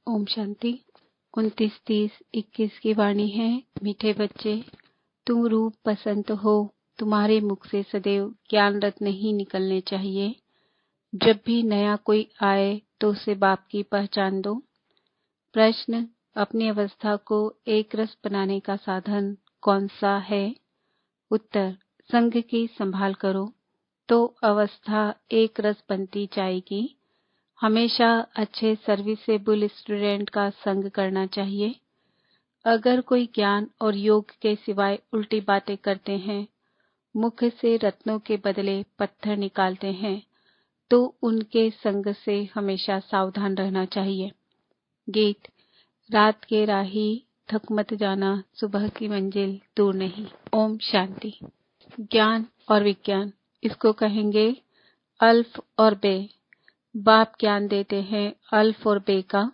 ओम शांति। 29-30-21 की वाणी है। मीठे बच्चे, तुम रूप पसंद हो, तुम्हारे मुख से सदैव ज्ञान रत्न ही निकलने चाहिए। जब भी नया कोई आए तो उसे बाप की पहचान दो। प्रश्न, अपनी अवस्था को एक रस बनाने का साधन कौन सा है? उत्तर, संघ की संभाल करो तो अवस्था एक रस बनती जाएगी। हमेशा अच्छे सर्विसेबल स्टूडेंट का संग करना चाहिए। अगर कोई ज्ञान और योग के सिवाय उल्टी बातें करते हैं, मुख से रत्नों के बदले पत्थर निकालते हैं, तो उनके संग से हमेशा सावधान रहना चाहिए। गीत, रात के राही थक मत जाना, सुबह की मंजिल दूर नहीं। ओम शांति। ज्ञान और विज्ञान, इसको कहेंगे अल्फ और बे। बाप ज्ञान देते हैं अल्फ और बे का।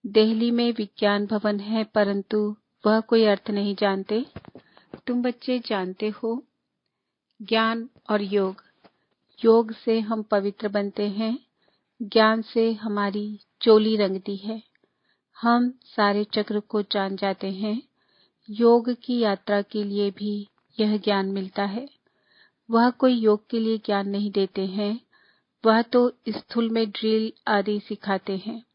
दिल्ली में विज्ञान भवन है, परंतु वह कोई अर्थ नहीं जानते। तुम बच्चे जानते हो ज्ञान और योग। योग से हम पवित्र बनते हैं, ज्ञान से हमारी चोली रंगती है, हम सारे चक्र को जान जाते हैं। योग की यात्रा के लिए भी यह ज्ञान मिलता है। वह कोई योग के लिए ज्ञान नहीं देते हैं, वह तो स्थूल में ड्रिल आदि सिखाते हैं।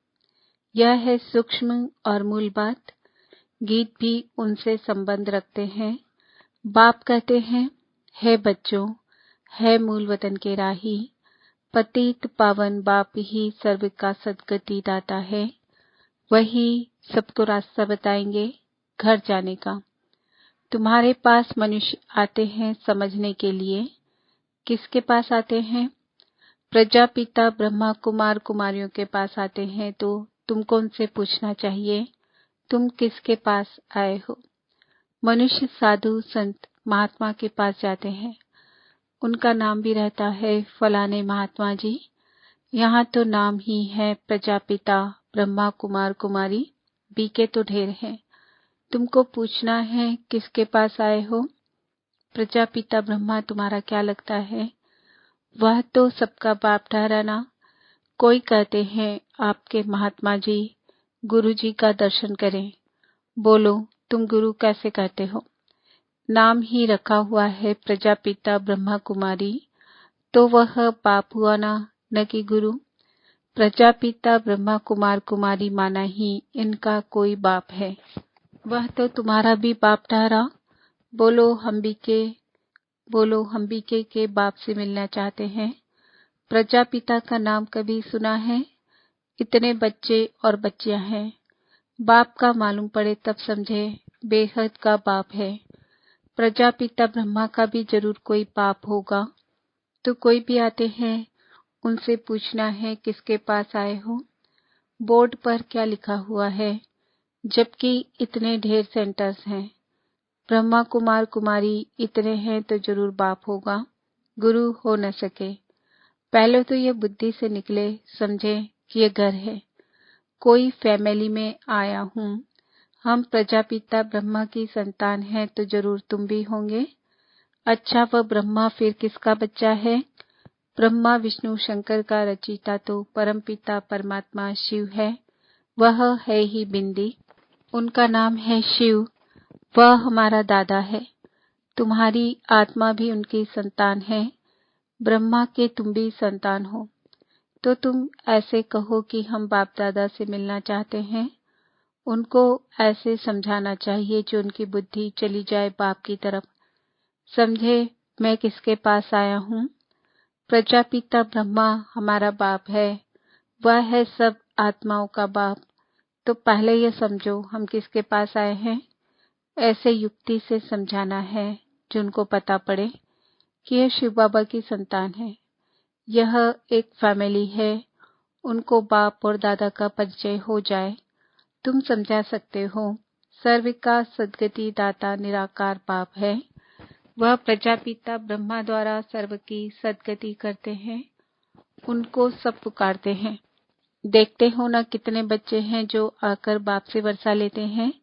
यह है सूक्ष्म और मूल बात। गीत भी उनसे संबंध रखते हैं। बाप कहते हैं, हे बच्चों, है मूल वतन के राही, पतित पावन बाप ही सर्व का सद्गति दाता है। वही सबको रास्ता बताएंगे घर जाने का। तुम्हारे पास मनुष्य आते हैं समझने के लिए। किसके पास आते हैं? प्रजापिता ब्रह्मा कुमार कुमारियों के पास आते हैं, तो तुमको उनसे पूछना चाहिए, तुम किसके पास आए हो? मनुष्य साधु संत महात्मा के पास जाते हैं, उनका नाम भी रहता है फलाने महात्मा जी। यहाँ तो नाम ही है प्रजापिता ब्रह्मा कुमार कुमारी, बीके तो ढेर हैं। तुमको पूछना है किसके पास आए हो? प्रजापिता ब्रह्मा तुम्हारा क्या लगता है? वह तो सबका बाप ठहराना। कोई कहते हैं आपके महात्मा जी गुरु जी का दर्शन करें। बोलो, तुम गुरु कैसे कहते हो? नाम ही रखा हुआ है प्रजापिता ब्रह्मा कुमारी, तो वह बाप हुआ ना, न कि गुरु। प्रजापिता ब्रह्मा कुमार कुमारी माना ही इनका कोई बाप है। वह तो तुम्हारा भी बाप ठहरा। बोलो, हम बीके के बाप से मिलना चाहते हैं। प्रजापिता का नाम कभी सुना है? इतने बच्चे और बच्चियां हैं, बाप का मालूम पड़े तब समझे बेहद का बाप है। प्रजापिता ब्रह्मा का भी जरूर कोई बाप होगा। तो कोई भी आते हैं, उनसे पूछना है किसके पास आए हो। बोर्ड पर क्या लिखा हुआ है, जबकि इतने ढेर सेंटर्स हैं। ब्रह्मा कुमार कुमारी इतने हैं तो जरूर बाप होगा, गुरु हो न सके। पहले तो ये बुद्धि से निकले, समझे कि ये घर है, कोई फैमिली में आया हूँ। हम प्रजापिता ब्रह्मा की संतान हैं तो जरूर तुम भी होंगे। अच्छा, वह ब्रह्मा फिर किसका बच्चा है? ब्रह्मा विष्णु शंकर का रचिता तो परमपिता परमात्मा शिव है। वह है ही बिंदी, उनका नाम है शिव। वह हमारा दादा है। तुम्हारी आत्मा भी उनकी संतान है। ब्रह्मा के तुम भी संतान हो। तो तुम ऐसे कहो कि हम बाप दादा से मिलना चाहते हैं। उनको ऐसे समझाना चाहिए जो उनकी बुद्धि चली जाए बाप की तरफ। समझे मैं किसके पास आया हूँ? प्रजापिता ब्रह्मा हमारा बाप है, वह है सब आत्माओं का बाप। तो पहले यह समझो हम किसके पास आए हैं। ऐसे युक्ति से समझाना है जो उनको पता पड़े कि यह शिव बाबा की संतान है, यह एक फैमिली है। उनको बाप और दादा का परिचय हो जाए। तुम समझा सकते हो सर्व का सद्गति दाता निराकार बाप है। वह प्रजापिता ब्रह्मा द्वारा सर्व की सद्गति करते हैं, उनको सब पुकारते हैं। देखते हो ना कितने बच्चे हैं जो आकर बाप से वर्षा लेते हैं।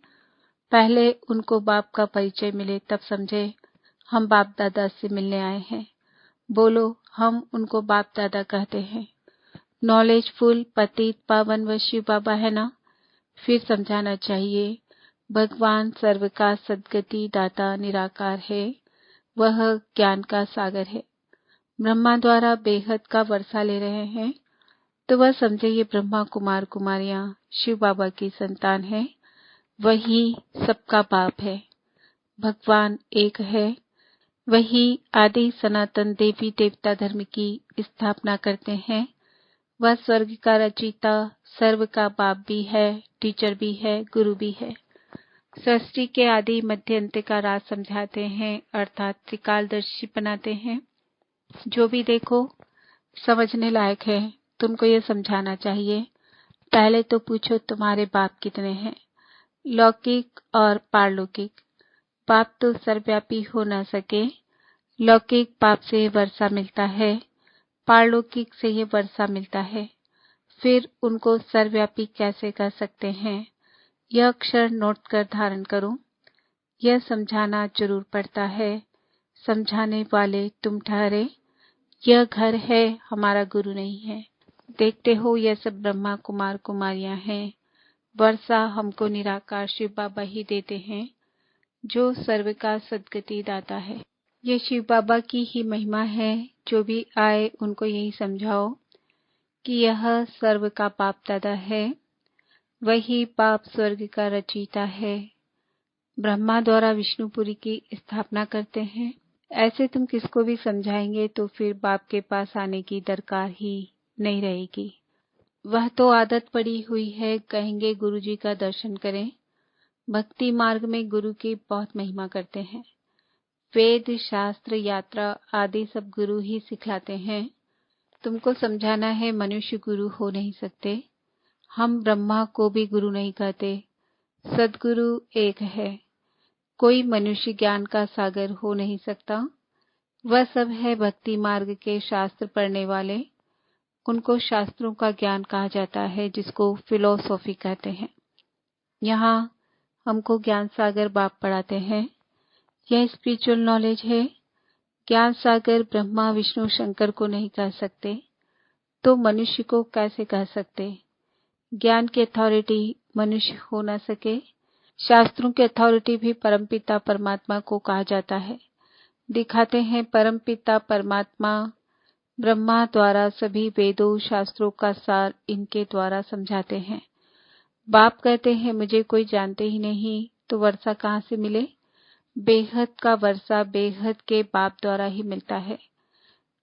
पहले उनको बाप का परिचय मिले तब समझे हम बाप दादा से मिलने आए हैं। बोलो, हम उनको बाप दादा कहते हैं। नॉलेजफुल पतित पावन व शिव बाबा है ना, फिर समझाना चाहिए, भगवान सर्व का सद्गति दाता निराकार है, वह ज्ञान का सागर है। ब्रह्मा द्वारा बेहद का वर्षा ले रहे हैं, तो वह समझे ये ब्रह्मा कुमार कुमारियां शिव बाबा की संतान है, वही सबका बाप है। भगवान एक है, वही आदि सनातन देवी देवता धर्म की स्थापना करते हैं। वह स्वर्ग का रचयिता, सर्व का बाप भी है, टीचर भी है, गुरु भी है। सृष्टि के आदि मध्य अंत का राज समझाते हैं, अर्थात त्रिकालदर्शी बनाते हैं। जो भी देखो समझने लायक है, तुमको ये समझाना चाहिए। पहले तो पूछो तुम्हारे बाप कितने हैं, लौकिक और पारलौकिक। बाप तो सर्वव्यापी हो न सके। लौकिक बाप से वर्षा मिलता है, पारलौकिक से ये वर्षा मिलता है, फिर उनको सर्वव्यापी कैसे कर सकते हैं? यह अक्षर नोट कर धारण करो। यह समझाना जरूर पड़ता है। समझाने वाले तुम ठहरे। यह घर है, हमारा गुरु नहीं है। देखते हो यह सब ब्रह्मा कुमार कुमारियां हैं। वर्षा हमको निराकार शिव बाबा ही देते हैं, जो सर्व का सद्गति दाता है। ये शिव बाबा की ही महिमा है। जो भी आए उनको यही समझाओ कि यह सर्व का बाप दादा है, वही बाप स्वर्ग का रचयिता है। ब्रह्मा द्वारा विष्णुपुरी की स्थापना करते हैं। ऐसे तुम किसको भी समझाएंगे तो फिर बाप के पास आने की दरकार ही नहीं रहेगी। वह तो आदत पड़ी हुई है, कहेंगे गुरुजी का दर्शन करें। भक्ति मार्ग में गुरु की बहुत महिमा करते हैं। वेद शास्त्र यात्रा आदि सब गुरु ही सिखलाते हैं। तुमको समझाना है मनुष्य गुरु हो नहीं सकते। हम ब्रह्मा को भी गुरु नहीं कहते। सद्गुरु एक है। कोई मनुष्य ज्ञान का सागर हो नहीं सकता। वह सब है भक्ति मार्ग के शास्त्र पढ़ने वाले। उनको शास्त्रों का ज्ञान कहा जाता है, जिसको फिलोसॉफी कहते हैं। यहाँ हमको ज्ञान सागर बाप पढ़ाते हैं। यह स्पिरिचुअल नॉलेज है। ज्ञान सागर ब्रह्मा विष्णु शंकर को नहीं कह सकते, तो मनुष्य को कैसे कह सकते? ज्ञान की अथॉरिटी मनुष्य हो न सके। शास्त्रों की अथॉरिटी भी परमपिता परमात्मा को कहा जाता है। दिखाते हैं परमपिता परमात्मा ब्रह्मा द्वारा सभी वेदों शास्त्रों का सार इनके द्वारा समझाते हैं। बाप कहते हैं मुझे कोई जानते ही नहीं, तो वर्षा कहाँ से मिले? बेहद का वर्षा बेहद के बाप द्वारा ही मिलता है।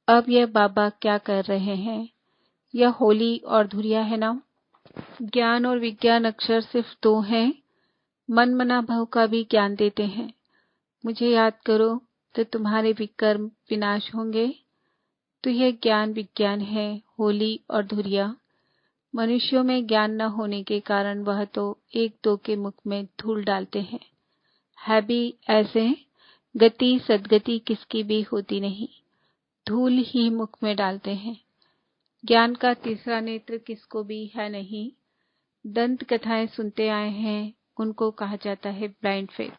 अब यह बाबा क्या कर रहे हैं? यह होली और धुरिया है ना। ज्ञान और विज्ञान अक्षर सिर्फ दो हैं। मन मना भव का भी ज्ञान देते हैं। मुझे याद करो तो तुम्हारे विकर्म विनाश होंगे। तो यह ज्ञान विज्ञान है, होली और धुरिया। मनुष्यों में ज्ञान न होने के कारण वह तो एक दो के मुख में धूल डालते हैं। है भी ऐसे। गति सद्गति किसकी भी होती नहीं, धूल ही मुख में डालते हैं। ज्ञान का तीसरा नेत्र किसको भी है नहीं। दंत कथाएं सुनते आए हैं, उनको कहा जाता है ब्लाइंड फेथ।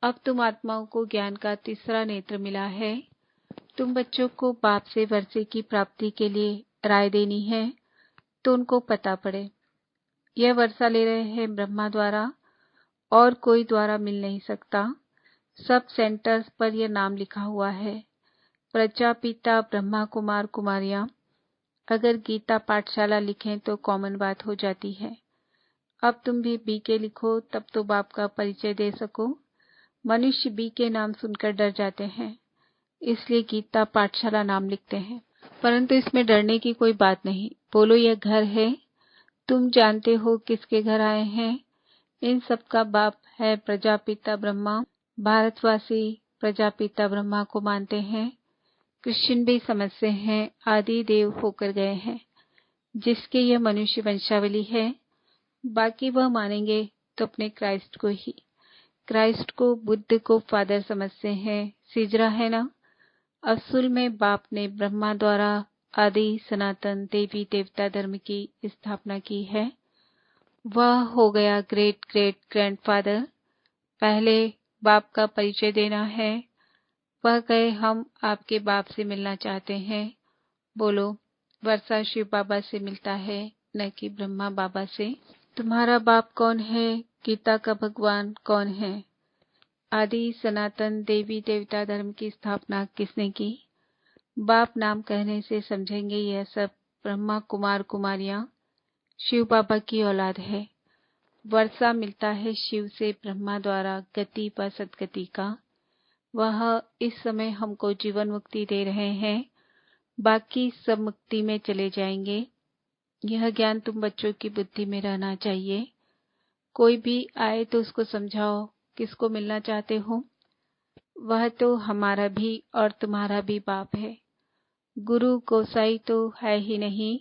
अब तुम आत्माओं को ज्ञान का तीसरा नेत्र मिला है। तुम बच्चों को बाप से वर्षे की प्राप्ति के लिए राय देनी है, तो उनको पता पड़े। यह वर्षा ले रहे हैं ब्रह्मा द्वारा, और कोई द्वारा मिल नहीं सकता। सब सेंटर्स पर यह नाम लिखा हुआ है, प्रजापिता ब्रह्मा कुमार कुमारियां। अगर गीता पाठशाला लिखें तो कॉमन बात हो जाती है। अब तुम भी बी के लिखो, तब तो बाप का परिचय दे सको। मनुष्य बी के नाम सुनकर डर जाते हैं, इसलिए गीता पाठशाला नाम लिखते हैं। परंतु इसमें डरने की कोई बात नहीं। बोलो यह घर है। तुम जानते हो किसके घर आए हैं। इन सब का बाप है प्रजापिता ब्रह्मा। भारतवासी प्रजापिता ब्रह्मा को मानते हैं। क्रिश्चियन भी समझते हैं आदि देव होकर गए हैं, जिसके यह मनुष्य वंशावली है। बाकी वह मानेंगे तो अपने क्राइस्ट को ही। क्राइस्ट को बुद्ध को फादर समझते हैं, सिजरा है ना। असल में बाप ने ब्रह्मा द्वारा आदि सनातन देवी देवता धर्म की स्थापना की है। वह हो गया ग्रेट ग्रेट ग्रैंडफादर। पहले बाप का परिचय देना है। वह कहे हम आपके बाप से मिलना चाहते हैं। बोलो वर्षा शिव बाबा से मिलता है, न कि ब्रह्मा बाबा से। तुम्हारा बाप कौन है, गीता का भगवान कौन है। आदि सनातन देवी देवता धर्म की स्थापना किसने की। बाप नाम कहने से समझेंगे यह सब ब्रह्मा कुमार कुमारियां शिव बाबा की औलाद है। वर्षा मिलता है शिव से ब्रह्मा द्वारा गति व सदगति का। वह इस समय हमको जीवन मुक्ति दे रहे हैं, बाकी सब मुक्ति में चले जाएंगे। यह ज्ञान तुम बच्चों की बुद्धि में रहना चाहिए। कोई भी आए तो उसको समझाओ किसको मिलना चाहते हो। वह तो हमारा भी और तुम्हारा भी बाप है। गुरु गोसाई तो है ही नहीं।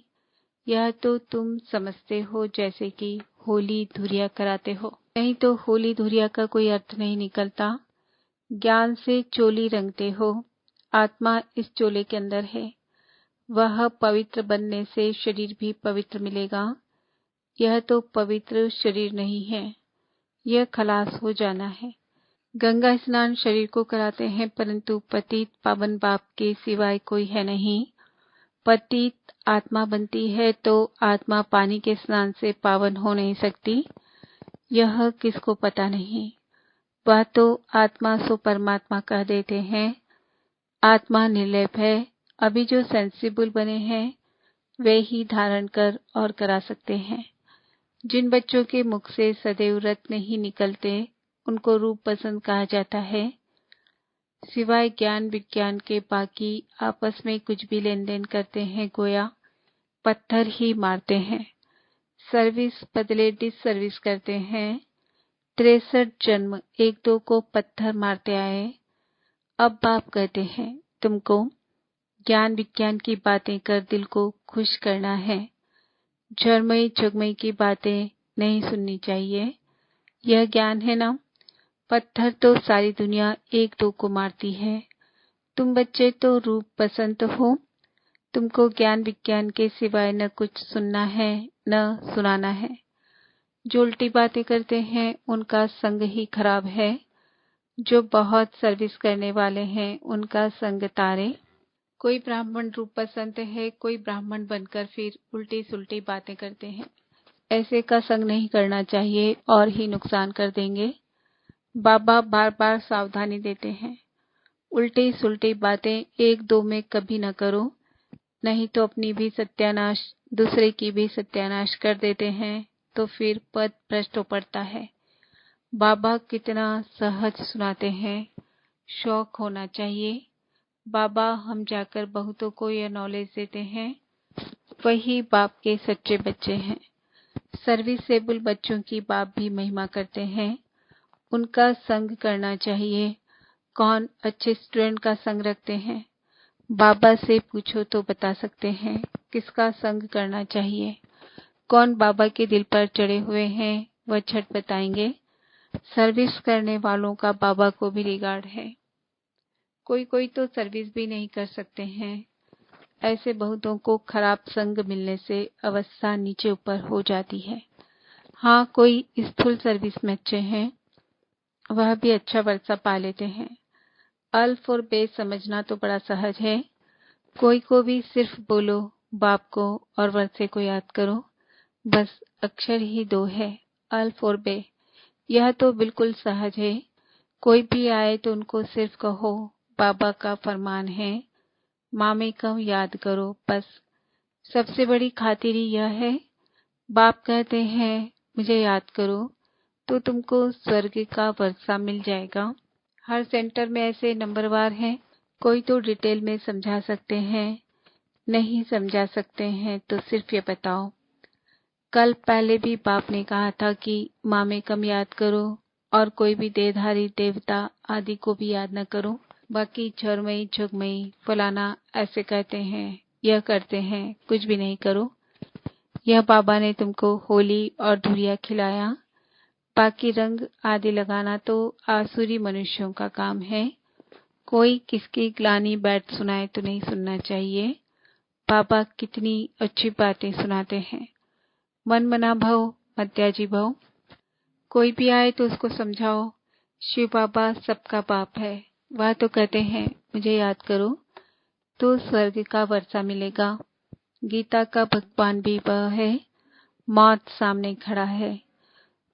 यह तो तुम समझते हो जैसे कि होली धुरिया कराते हो। नहीं तो होली धुरिया का कोई अर्थ नहीं निकलता। ज्ञान से चोली रंगते हो। आत्मा इस चोले के अंदर है। वह पवित्र बनने से शरीर भी पवित्र मिलेगा। यह तो पवित्र शरीर नहीं है, यह खलास हो जाना है। गंगा स्नान शरीर को कराते हैं, परंतु पतित पावन बाप के सिवाय कोई है नहीं। पतित आत्मा बनती है तो आत्मा पानी के स्नान से पावन हो नहीं सकती। यह किसको पता नहीं। वह तो आत्मा सो परमात्मा कह देते हैं। आत्मा निर्लेप है। अभी जो सेंसिबल बने हैं वे ही धारण कर और करा सकते हैं। जिन बच्चों के मुख से सदैव रत्न नहीं निकलते उनको रूप पसंद कहा जाता है। सिवाय ज्ञान विज्ञान के बाकी आपस में कुछ भी लेन देन करते हैं, गोया पत्थर ही मारते हैं। सर्विस बदले डिस सर्विस करते हैं। 63 जन्म एक दो को पत्थर मारते आए। अब बाप कहते हैं तुमको ज्ञान विज्ञान की बातें कर दिल को खुश करना है। झरमई झगमई की बातें नहीं सुननी चाहिए। यह ज्ञान है ना। पत्थर तो सारी दुनिया एक दो को मारती है। तुम बच्चे तो रूप पसंद हो। तुमको ज्ञान विज्ञान के सिवाय न कुछ सुनना है न सुनाना है। जो उल्टी बातें करते हैं उनका संग ही खराब है। जो बहुत सर्विस करने वाले हैं उनका संग तारे। कोई ब्राह्मण रूप पसंद है, कोई ब्राह्मण बनकर फिर उल्टी सुल्टी बातें करते हैं। ऐसे का संग नहीं करना चाहिए और ही नुकसान कर देंगे। बाबा बार बार सावधानी देते हैं, उल्टी सुल्टी बातें एक दो में कभी न करो, नहीं तो अपनी भी सत्यानाश दूसरे की भी सत्यानाश कर देते हैं तो फिर पद भ्रष्ट हो पड़ता है। बाबा कितना सहज सुनाते हैं, शौक होना चाहिए। बाबा हम जाकर बहुतों को यह नॉलेज देते हैं, वही बाप के सच्चे बच्चे हैं। सर्विसेबल बच्चों की बाप भी महिमा करते हैं। उनका संग करना चाहिए। कौन अच्छे स्टूडेंट का संग रखते हैं, बाबा से पूछो तो बता सकते हैं किसका संग करना चाहिए। कौन बाबा के दिल पर चढ़े हुए हैं वह झट बताएंगे। सर्विस करने वालों का बाबा को भी रिगार्ड है। कोई कोई तो सर्विस भी नहीं कर सकते हैं। ऐसे बहुतों को खराब संग मिलने से अवस्था नीचे ऊपर हो जाती है। हाँ, कोई स्थूल सर्विस में अच्छे हैं, वह भी अच्छा वर्षा पा लेते हैं। अल्फ और बेस समझना तो बड़ा सहज है। कोई को भी सिर्फ बोलो बाप को और वर्षे को याद करो, बस अक्षर ही दो है, अल्फ और बे। यह तो बिल्कुल सहज है। कोई भी आए तो उनको सिर्फ कहो बाबा का फरमान है, मामे कम याद करो, बस। सबसे बड़ी खातिरी यह है। बाप कहते हैं मुझे याद करो तो तुमको स्वर्ग का वर्षा मिल जाएगा। हर सेंटर में ऐसे नंबरवार हैं। कोई तो डिटेल में समझा सकते हैं, नहीं समझा सकते हैं तो सिर्फ ये बताओ। कल पहले भी बाप ने कहा था कि मामे कम याद करो और कोई भी देहधारी देवता आदि को भी याद न करो। बाकी झरमई झुगमई फलाना ऐसे कहते हैं, यह करते हैं, कुछ भी नहीं करो। यह बाबा ने तुमको होली और धुरिया खिलाया। बाकी रंग आदि लगाना तो आसुरी मनुष्यों का काम है। कोई किसकी ग्लानी बैठ सुनाए तो नहीं सुनना चाहिए। बाबा कितनी अच्छी बातें सुनाते हैं। मन मना भव मत्याजी भव। कोई भी आए तो उसको समझाओ शिव बाबा सबका बाप है। वह तो कहते हैं मुझे याद करो तो स्वर्ग का वर्षा मिलेगा। गीता का भगवान भी वह है। मौत सामने खड़ा है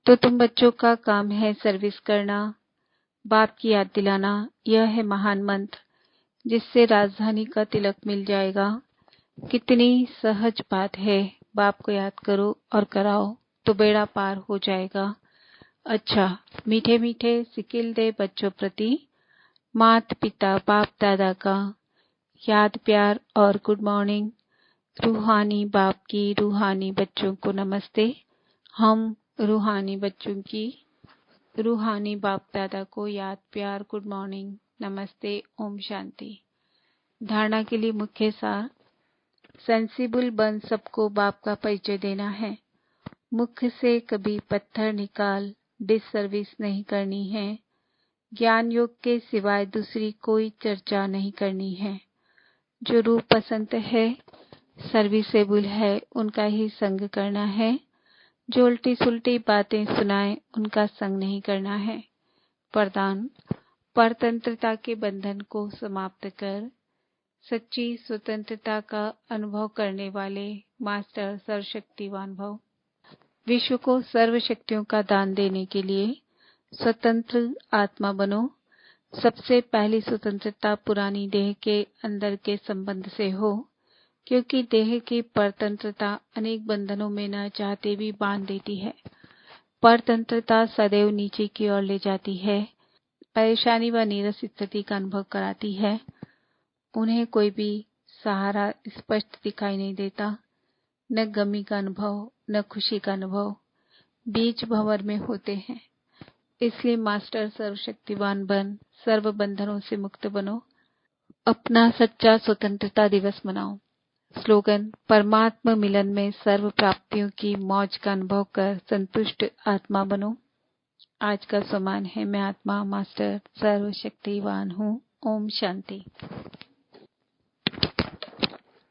तो तुम बच्चों का काम है सर्विस करना, बाप की याद दिलाना। यह है महान मंत्र जिससे राजधानी का तिलक मिल जाएगा। कितनी सहज बात है, बाप को याद करो और कराओ तो बेड़ा पार हो जाएगा। अच्छा, मीठे मीठे सिकिल दे बच्चों प्रति माता पिता बाप दादा का याद प्यार और गुड मॉर्निंग। रूहानी बाप की रूहानी बच्चों को नमस्ते। हम रूहानी बच्चों की रूहानी बाप दादा को याद प्यार गुड मॉर्निंग नमस्ते ओम शांति। धारणा के लिए मुख्य सार, सेंसिबल बन सबको बाप का परिचय देना है। मुख से कभी पत्थर निकाल डिससर्विस नहीं करनी है। ज्ञान योग के सिवाय दूसरी कोई चर्चा नहीं करनी है। जो रूप पसंद है, सर्विसेबल है, उनका ही संग करना है। जो उल्टी सुल्टी बातें सुनाए उनका संग नहीं करना है। वरदान, परतंत्रता के बंधन को समाप्त कर सच्ची स्वतंत्रता का अनुभव करने वाले मास्टर सर्वशक्तिवान भव। विश्व को सर्व शक्तियों का दान देने के लिए स्वतंत्र आत्मा बनो। सबसे पहली स्वतंत्रता पुरानी देह के अंदर के संबंध से हो, क्योंकि देह की परतंत्रता अनेक बंधनों में न चाहते भी बांध देती है। परतंत्रता सदैव नीचे की ओर ले जाती है, परेशानी व नीरस स्थिति का अनुभव कराती है। उन्हें कोई भी सहारा स्पष्ट दिखाई नहीं देता, न गमी का अनुभव न खुशी का अनुभव, बीच भंवर में होते हैं। इसलिए मास्टर सर्वशक्तिवान बन सर्व बंधनों से मुक्त बनो। अपना सच्चा स्वतंत्रता दिवस मनाओ। स्लोगन, परमात्मा मिलन में सर्व प्राप्तियों की मौज का अनुभव कर संतुष्ट आत्मा बनो। आज का सम्मान है, मैं आत्मा मास्टर सर्वशक्तिवान हूँ। ओम शांति।